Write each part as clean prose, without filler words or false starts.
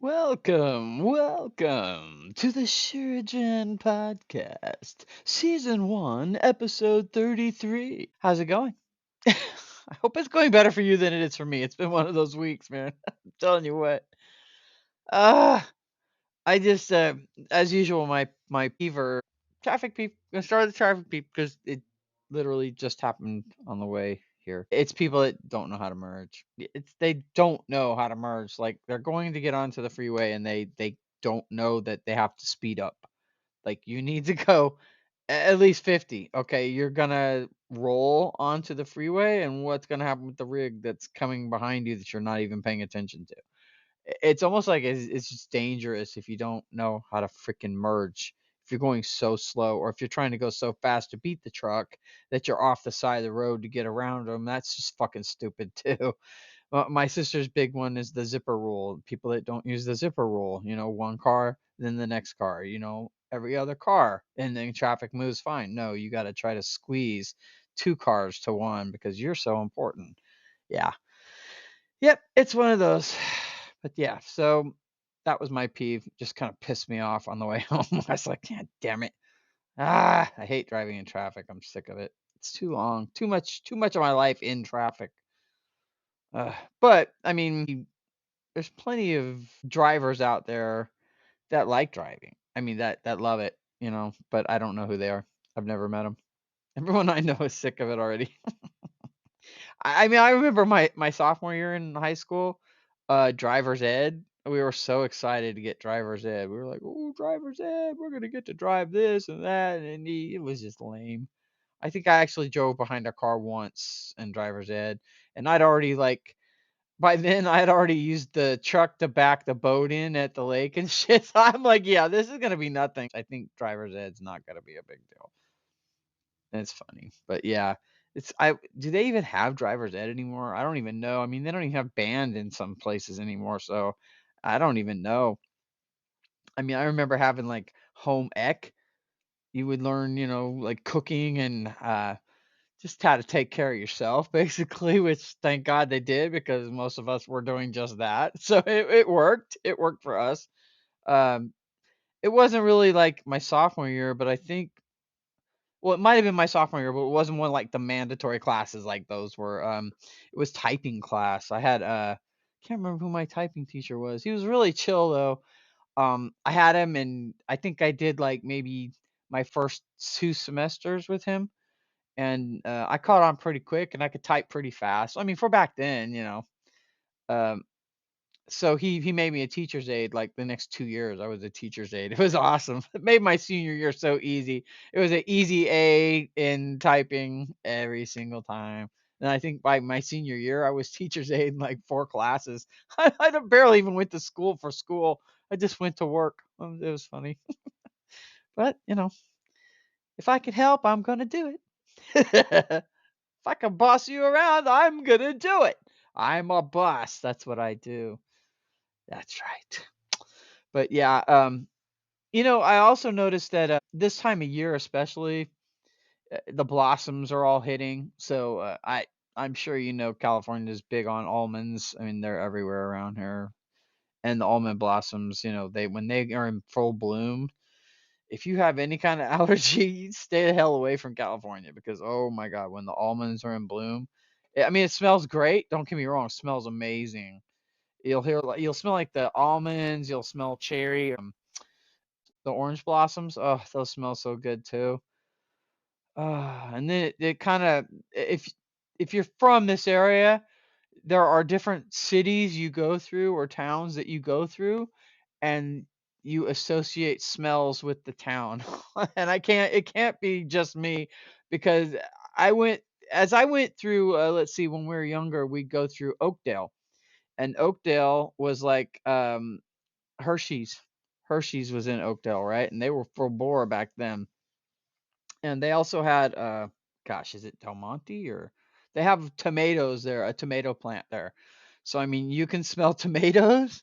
Welcome to the Jan Podcast, Season 1, Episode 33. How's it going? I hope it's going better for you than it is for me. It's been one of those weeks, man. I'm telling you what. Uh, I just, as usual, my peever, traffic peep, gonna start the traffic peep because it literally just happened on the way here. It's people that don't know how to merge. They don't know how to merge. Like they're going to get onto the freeway and they don't know that they have to speed up. Like you need to go at least 50. Okay, you're gonna roll onto the freeway, and what's gonna happen with the rig that's coming behind you that you're not even paying attention to? It's almost like it's just dangerous if you don't know how to freaking merge. If you're going so slow, or if you're trying to go so fast to beat the truck that you're off the side of the road to get around them, that's just fucking stupid too. My sister's big one is the zipper rule. People that don't use the zipper rule, one car, then the next car, every other car, and then traffic moves fine. No, you got to try to squeeze two cars to one because you're so important. Yeah. Yep, it's one of those. But yeah, so that was my peeve. Just kind of pissed me off on the way home. I was like, God damn it. I hate driving in traffic. I'm sick of it. It's too long. Too much of my life in traffic. But I mean, there's plenty of drivers out there that like driving. I mean, that love it, but I don't know who they are. I've never met them. Everyone I know is sick of it already. I mean, I remember my sophomore year in high school, driver's ed. We were so excited to get driver's ed. We were like, "Oh, driver's ed, we're gonna get to drive this and that," and it was just lame. I think I actually drove behind a car once in driver's ed, and I'd already like by then I'd already used the truck to back the boat in at the lake and shit. So I'm like, yeah, this is gonna be nothing. I think driver's ed's not gonna be a big deal. It's funny, but yeah, I do they even have driver's ed anymore? I don't even know. I mean, they don't even have band in some places anymore, so I don't even know. I mean, I remember having like home ec. You would learn, like cooking and just how to take care of yourself, basically. Which thank God they did because most of us were doing just that. So it worked. It worked for us. Um, it wasn't really like my sophomore year, but I think well, it might have been my sophomore year, but it wasn't one like the mandatory classes like those were. It was typing class. I had can't remember who my typing teacher was. He was really chill though. I had him, and I think I did like maybe my first 2 semesters with him, and I caught on pretty quick, and I could type pretty fast. I mean, for back then, Um, so he made me a teacher's aide like the next 2 years. I was a teacher's aide. It was awesome. It made my senior year so easy. It was an easy A in typing every single time. And I think by my senior year, I was teacher's aide in like 4 classes. I barely even went to school for school. I just went to work. It was funny. But, if I could help, I'm going to do it. If I can boss you around, I'm going to do it. I'm a boss. That's what I do. That's right. But yeah, I also noticed that this time of year, especially, the blossoms are all hitting. So I'm sure California is big on almonds. I mean, they're everywhere around here, and the almond blossoms. They when they are in full bloom. If you have any kind of allergy, stay the hell away from California because oh my God, when the almonds are in bloom, I mean it smells great. Don't get me wrong, it smells amazing. You'll smell like the almonds. You'll smell cherry. The orange blossoms. Oh, those smell so good too. And then it kind of if you're from this area, there are different cities you go through or towns that you go through, and you associate smells with the town. And it can't be just me because I went as I went through. Let's see, when we were younger, we'd go through Oakdale, and Oakdale was like Hershey's. Hershey's was in Oakdale, right? And they were full bore back then. And they also had gosh, is it Del Monte or they have tomatoes there, a tomato plant there. So I mean, you can smell tomatoes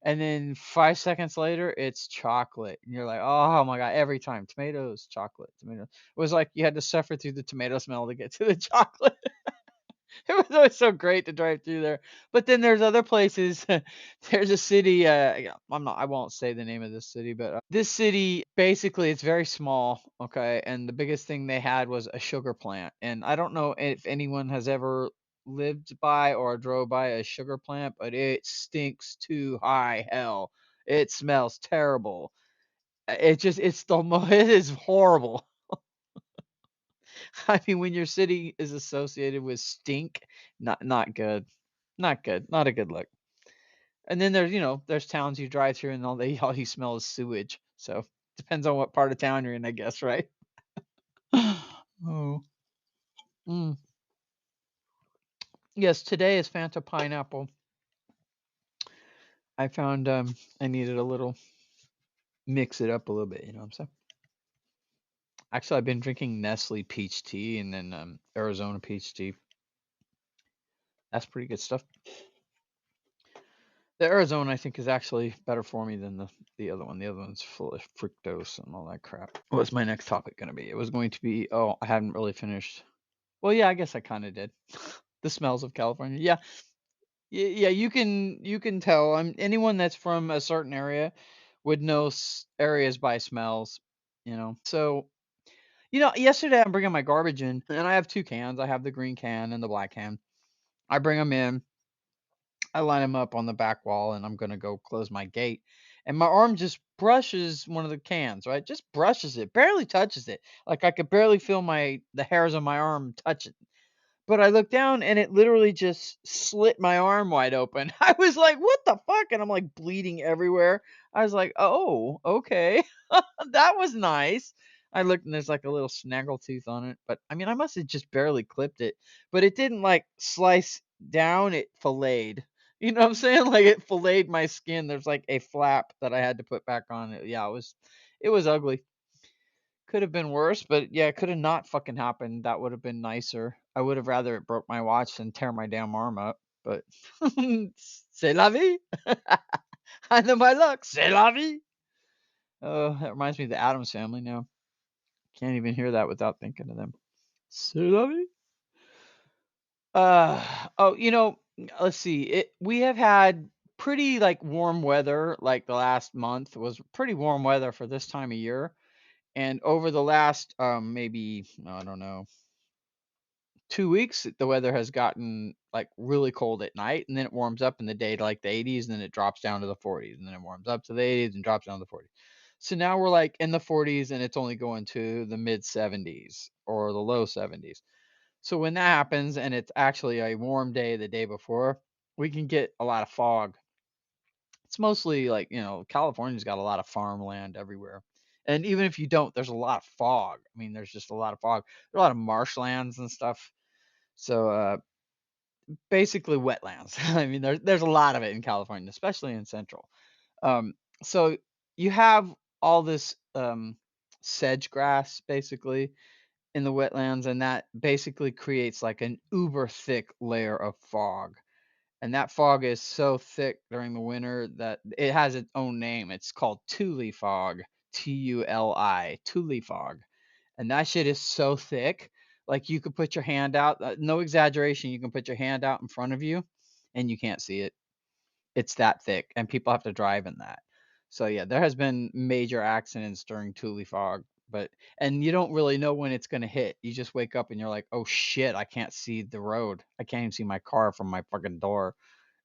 and then 5 seconds later it's chocolate. And you're like, "Oh my God, every time tomatoes, chocolate, tomatoes." It was like you had to suffer through the tomato smell to get to the chocolate. It was always so great to drive through there. But then there's other places. There's a city. Yeah, I won't say the name of this city, but this city basically it's very small. Okay, and the biggest thing they had was a sugar plant. And I don't know if anyone has ever lived by or drove by a sugar plant, but it stinks to high hell. It smells terrible. It's it is horrible. I mean, when your city is associated with stink, not good. Not good. Not a good look. And then there's towns you drive through and all you smell is sewage. So depends on what part of town you're in, I guess, right? Oh. Mm. Yes, today is Fanta pineapple. I found I needed a little mix it up a little bit, you know what I'm saying? Actually, I've been drinking Nestle peach tea and then Arizona peach tea. That's pretty good stuff. The Arizona, I think, is actually better for me than the other one. The other one's full of fructose and all that crap. What's my next topic going to be? It was going to be, oh, I hadn't really finished. Well, yeah, I guess I kind of did. The smells of California. Yeah, yeah, you can tell. Anyone that's from a certain area would know areas by smells. So yesterday I'm bringing my garbage in, and I have two cans. I have the green can and the black can. I bring them in. I line them up on the back wall, and I'm gonna go close my gate, and my arm just brushes one of the cans, right? Just brushes it, barely touches it. Like I could barely feel the hairs on my arm touch it. But I looked down, and it literally just slit my arm wide open. I was like, "What the fuck?" And I'm like bleeding everywhere. I was like, "Oh, okay." That was nice. I looked and there's like a little snaggle tooth on it, but I mean, I must have just barely clipped it, but it didn't like slice down, it filleted. You know what I'm saying? Like it filleted my skin. There's like a flap that I had to put back on it. Yeah, it was ugly. Could have been worse, but yeah, it could have not fucking happened. That would have been nicer. I would have rather it broke my watch than tear my damn arm up, but c'est la vie. I know my luck. C'est la vie. Oh, that reminds me of the Addams Family now. Can't even hear that without thinking of them. C'est la vie. Oh, let's see. We have had pretty like warm weather. Like the last month was pretty warm weather for this time of year. And over the last maybe I don't know 2 weeks, the weather has gotten like really cold at night, and then it warms up in the day to like the 80s, and then it drops down to the 40s, and then it warms up to the 80s and drops down to the 40s. So now we're like in the 40s, and it's only going to the mid 70s or the low 70s. So when that happens, and it's actually a warm day the day before, we can get a lot of fog. It's mostly like California's got a lot of farmland everywhere. And even if you don't, there's a lot of fog. I mean, there's just a lot of fog. There are a lot of marshlands and stuff. So basically wetlands. I mean, there's a lot of it in California, especially in Central. So you have all this sedge grass basically in the wetlands, and that basically creates like an uber thick layer of fog. And that fog is so thick during the winter that it has its own name. It's called Tule fog, Tuli, Tule fog. And that shit is so thick. Like you could put your hand out, no exaggeration, you can put your hand out in front of you and you can't see it. It's that thick, and people have to drive in that. So yeah, there has been major accidents during Tule fog, and you don't really know when it's going to hit. You just wake up and you're like, "Oh shit, I can't see the road. I can't even see my car from my fucking door."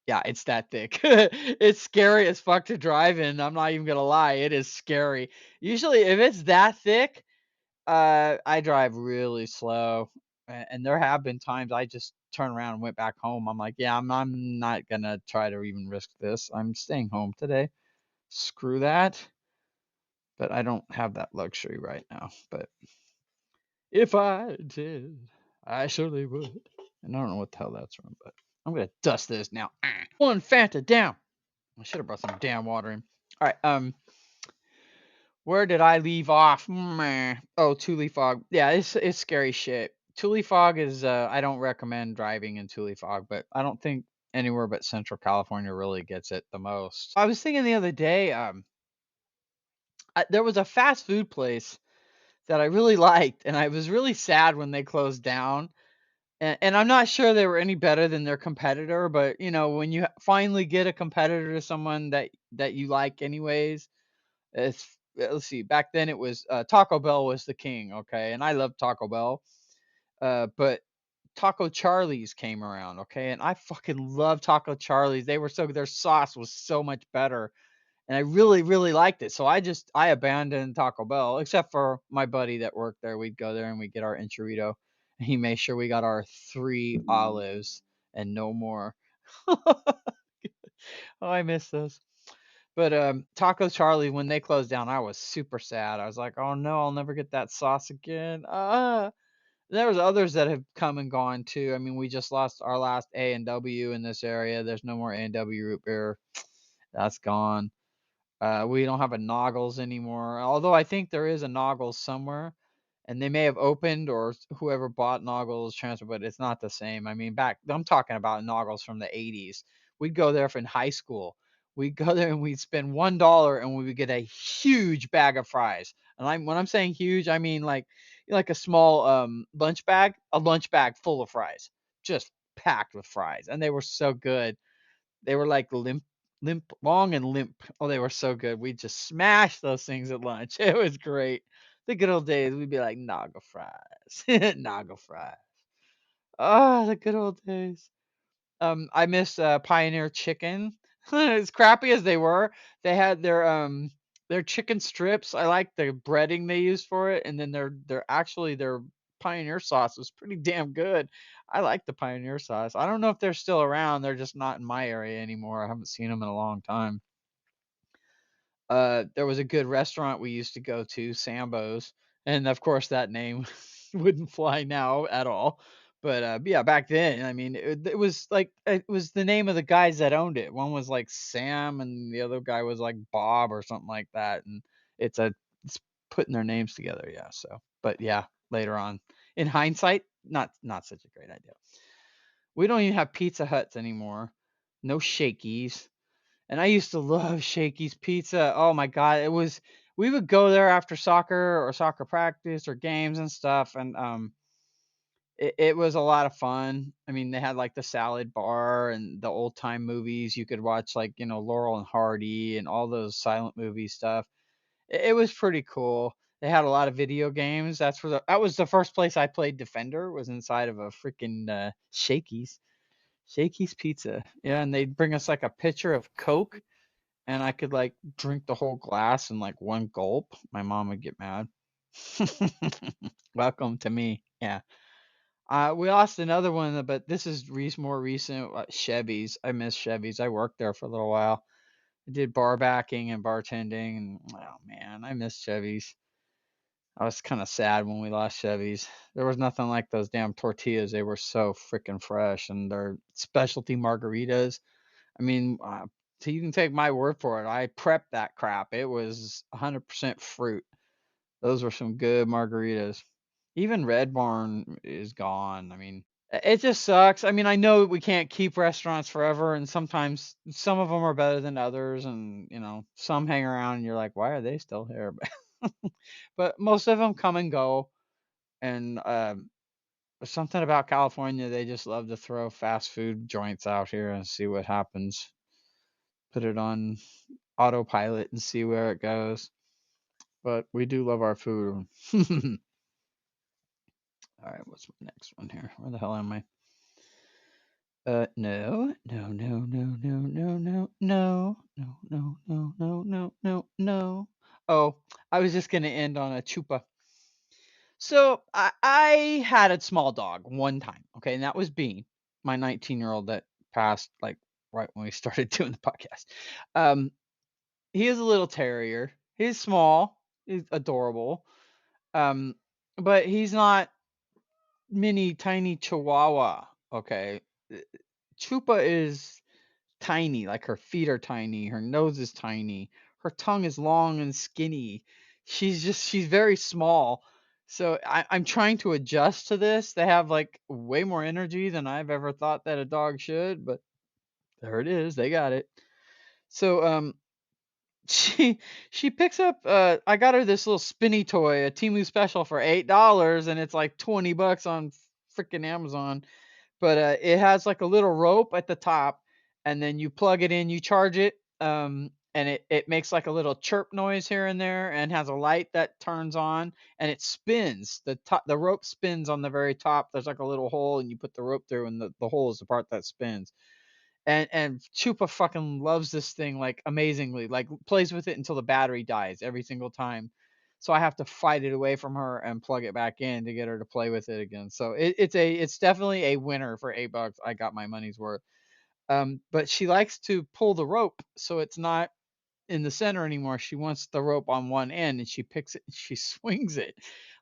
Yeah, it's that thick. It's scary as fuck to drive in. I'm not even gonna lie, it is scary. Usually, if it's that thick, I drive really slow, and there have been times I just turned around and went back home. I'm like, yeah, I'm not gonna try to even risk this. I'm staying home today. Screw that. But I don't have that luxury right now. But if I did, I surely would. And I don't know what the hell that's from, but I'm gonna dust this now. One Fanta down. I should have brought some damn water in. All right. Where did I leave off? Meh. Oh, Tule fog. Yeah, it's scary shit. Tule fog is I don't recommend driving in Tule fog, but I don't think anywhere but Central California really gets it the most. I was thinking the other day, there was a fast food place that I really liked, and I was really sad when they closed down. And I'm not sure they were any better than their competitor, but when you finally get a competitor to someone that you like anyways, let's see, back then it was Taco Bell was the king, okay, and I love Taco Bell, but Taco Charlie's came around, okay, and I fucking love Taco Charlie's. Their sauce was so much better, and I really really liked it. So I abandoned Taco Bell, except for my buddy that worked there. We'd go there and we'd get our enchilito, and he made sure we got our 3 olives and no more. Oh, I miss those. But Taco Charlie, when they closed down, I was super sad. I was like, oh no, I'll never get that sauce again. There was others that have come and gone too. I mean, we just lost our last A&W in this area. There's no more A&W root beer. That's gone. We don't have a Noggles anymore. Although I think there is a Noggles somewhere, and they may have opened or whoever bought Noggles transferred, but it's not the same. I mean, I'm talking about Noggles from the 80s. We'd go there in high school. We'd go there and we'd spend $1 and we would get a huge bag of fries. And when I'm saying huge, I mean like a small a lunch bag full of fries, just packed with fries, and they were so good. They were like long and limp. Oh, they were so good. We just smashed those things at lunch. It was great. The good old days. We'd be like Naga fries, Naga fries. Oh, the good old days. I miss Pioneer Chicken. As crappy as they were, they had their chicken strips. I like the breading they used for it, and then their Pioneer sauce was pretty damn good. I like the Pioneer sauce. I don't know if they're still around. They're just not in my area anymore. I haven't seen them in a long time. There was a good restaurant we used to go to, Sambo's, and of course that name wouldn't fly now at all. But yeah, back then, I mean, it was like it was the name of the guys that owned it. One was like Sam, and the other guy was like Bob or something like that. And it's putting their names together, yeah. So, but yeah, later on, in hindsight, not such a great idea. We don't even have Pizza Huts anymore. No Shakey's. And I used to love Shakey's Pizza. Oh my god, we would go there after soccer or soccer practice or games and stuff, and it was a lot of fun. I mean, they had like the salad bar and the old time movies. You could watch like, Laurel and Hardy and all those silent movie stuff. It was pretty cool. They had a lot of video games. That was the first place I played Defender, was inside of a freaking Shakey's. Shakey's Pizza. Yeah, and they'd bring us like a pitcher of Coke, and I could like drink the whole glass in like one gulp. My mom would get mad. Welcome to me. Yeah. We lost another one, but this is more recent. Chevy's. I miss Chevy's. I worked there for a little while. I did bar backing and bartending, and oh man, I miss Chevy's. I was kind of sad when we lost Chevy's. There was nothing like those damn tortillas. They were so freaking fresh, and their specialty margaritas. I mean, so you can take my word for it. I prepped that crap. It was 100% fruit. Those were some good margaritas. Even Red Barn is gone. I mean, it just sucks. I mean, I know we can't keep restaurants forever, and sometimes some of them are better than others, and some hang around, and you're like, why are they still here? But most of them come and go, and there's something about California. They just love to throw fast food joints out here and see what happens. Put it on autopilot and see where it goes. But we do love our food. All right, what's my next one here? Where the hell am I? No, no, no, no, no, no, no, no, no, no, no, no, no, no, no. Oh, I was just gonna end on a Chupa. So I had a small dog one time, okay, and that was Bean, my 19-year-old that passed like right when we started doing the podcast. Um, he is a little terrier. He's small. He's adorable. Um, but he's not mini tiny chihuahua. Okay. Chupa is tiny, like her feet are tiny, her nose is tiny, her tongue is long and skinny. She's very small. So I'm trying to adjust to this. They have like way more energy than I've ever thought that a dog should, but there it is. They got it. So she she picks up I got her this little spinny toy, a Temu special for $8, and it's like $20 on freaking Amazon. But it has like a little rope at the top, and then you plug it in, you charge it, and it makes like a little chirp noise here and there, and has a light that turns on, and it spins. The rope spins on the very top. There's like a little hole, and you put the rope through, and the hole is the part that spins. And Chupa fucking loves this thing like amazingly. Like plays with it until the battery dies every single time. So I have to fight it away from her and plug it back in to get her to play with it again. So it's definitely a winner for $8. I got my money's worth. But she likes to pull the rope, so it's not in the center anymore. She wants the rope on one end, and she picks it and she swings it.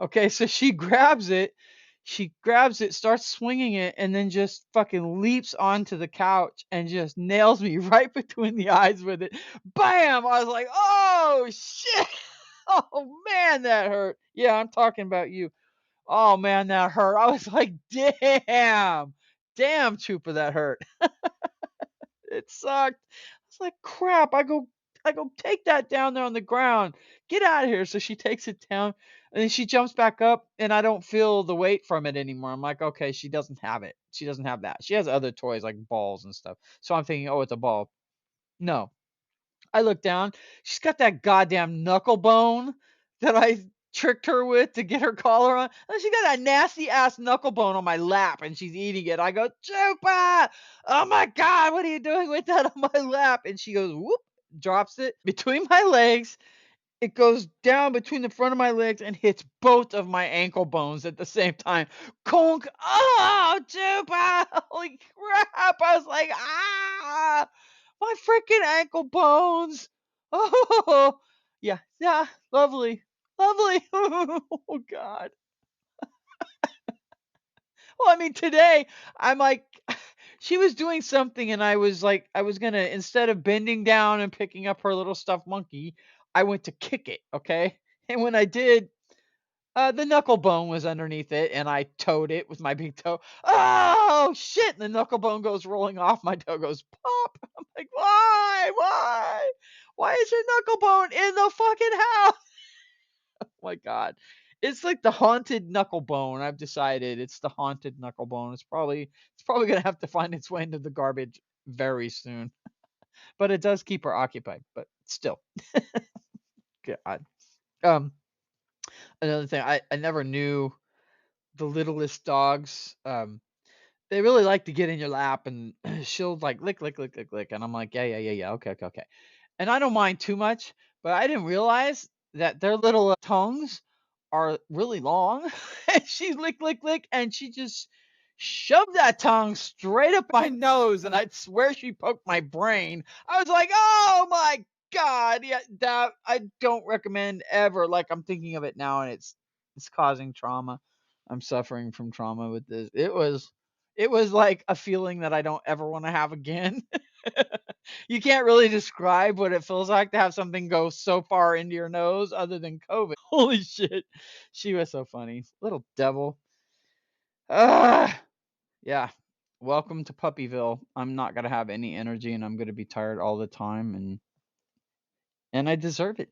Okay, so she grabs it, starts swinging it, and then just fucking leaps onto the couch and just nails me right between the eyes with it. Bam! I was like, oh shit! Oh man, that hurt. Yeah, I'm talking about you. Oh man, that hurt. I was like, damn. Damn, Chupa, that hurt. It sucked. I was like, crap. I go take that down there on the ground. Get out of here. So she takes it down and then she jumps back up and I don't feel the weight from it anymore. I'm like, okay, she doesn't have it. She doesn't have that. She has other toys like balls and stuff. So I'm thinking, oh, it's a ball. No. I look down. She's got that goddamn knuckle bone that I tricked her with to get her collar on. And she got that nasty ass knuckle bone on my lap and she's eating it. I go, Chupa! Oh my God, what are you doing with that on my lap? And she goes, whoop, drops it between my legs. It goes down between the front of my legs and hits both of my ankle bones at the same time. Conk! Oh, Chupa! Holy crap! I was like, ah! My freaking ankle bones. Oh, yeah, yeah, lovely, lovely. Oh God. Well, I mean, today I'm like, she was doing something, and I was like, I was gonna instead of bending down and picking up her little stuffed monkey, I went to kick it. Okay, and when I did, the knuckle bone was underneath it, and I toed it with my big toe. Oh shit! And the knuckle bone goes rolling off. My toe goes pop. I'm like, why? Why? Why is your knuckle bone in the fucking house? Oh my God. It's like the haunted knuckle bone. I've decided it's the haunted knuckle bone. It's probably gonna have to find its way into the garbage very soon. But it does keep her occupied. But still, God. Um, Another thing, I never knew the littlest dogs. They really like to get in your lap and she'll like lick, lick, lick, lick, lick. And I'm like, yeah, yeah, yeah, yeah. Okay, okay, okay. And I don't mind too much, but I didn't realize that their little tongues are really long. And she lick, lick, lick. And she just shoved that tongue straight up my nose. And I'd swear she poked my brain. I was like, oh my God. Yeah, that I don't recommend ever. Like I'm thinking of it now and it's causing trauma. I'm suffering from trauma with this. It was like a feeling that I don't ever want to have again. You can't really describe what it feels like to have something go so far into your nose other than COVID. Holy shit. She was so funny. Little devil. Ah, yeah. Welcome to Puppyville. I'm not going to have any energy and I'm going to be tired all the time and I deserve it.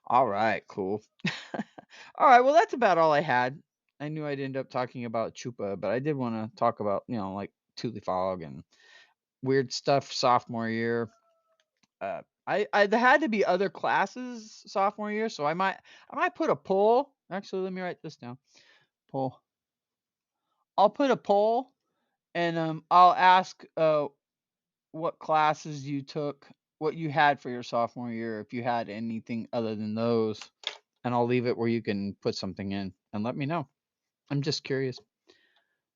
All right, cool. All right, well that's about all I had. I knew I'd end up talking about Chupa, but I did want to talk about, like Tule Fog and weird stuff sophomore year. I there had to be other classes sophomore year, so I might put a poll. Actually, let me write this down. Poll. I'll put a poll and I'll ask what classes you took, what you had for your sophomore year, if you had anything other than those, and I'll leave it where you can put something in and let me know. I'm just curious.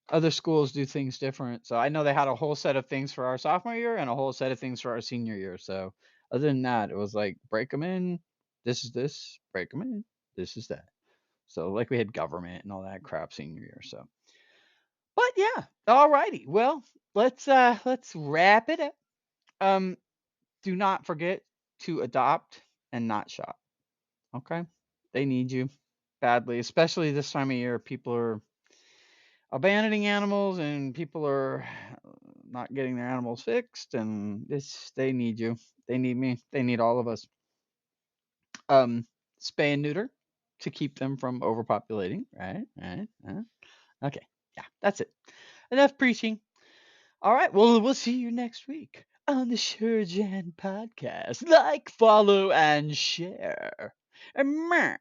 Other schools do things different. So I know they had a whole set of things for our sophomore year and a whole set of things for our senior year. So other than that, it was like break them in. This is this. Break them in. This is that. So like we had government and all that crap senior year. So, but yeah, alrighty. Well, let's wrap it up. Um, do not forget to adopt and not shop. Okay, they need you badly, especially this time of year. People are abandoning animals and people are not getting their animals fixed and this they need you, they need me, they need all of us. um Spay and neuter, to keep them from overpopulating, right? Right? Okay, yeah, that's it. Enough preaching. All right, well, we'll see you next week on the Sure Jan Podcast. Like, follow, and share. Meh.